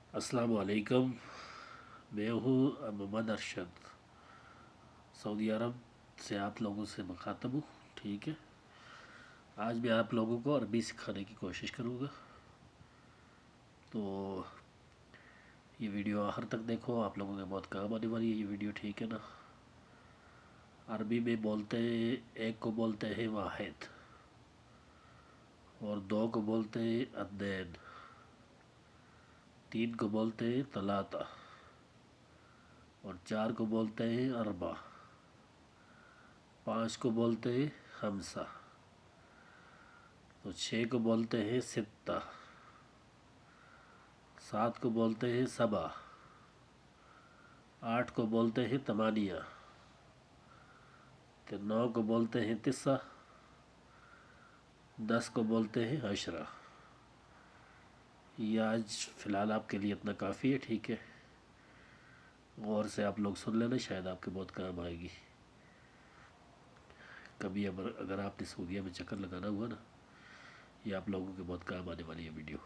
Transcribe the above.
अस्सलाम वालेकुम। मैं हूँ मोहम्मद अरशद, सऊदी अरब से आप लोगों से मुखातब हूँ। ठीक है, आज मैं आप लोगों को अरबी सिखाने की कोशिश करूँगा, तो ये वीडियो आखिर तक देखो, आप लोगों के बहुत काम आने वाली है ये वीडियो। ठीक है ना। अरबी में बोलते हैं, एक को बोलते हैं वाहिद, और दो को बोलते हैं अदनैन, तीन को बोलते हैं तलाता, और चार को बोलते हैं अरबा, पाँच को बोलते हैं हमसा, तो छः को बोलते हैं सित्ता, सात को बोलते हैं सबा, आठ को बोलते हैं तमानिया, तो नौ को बोलते हैं तिस्सा, 10 को बोलते हैं अशरा। ये आज फ़िलहाल आपके लिए इतना काफ़ी है। ठीक है, गौर से आप लोग सुन लेना, शायद आपके बहुत काम आएगी। कभी अगर आपने सऊदीया में चक्कर लगाना हुआ ना, ये आप लोगों के बहुत काम आने वाली है वीडियो।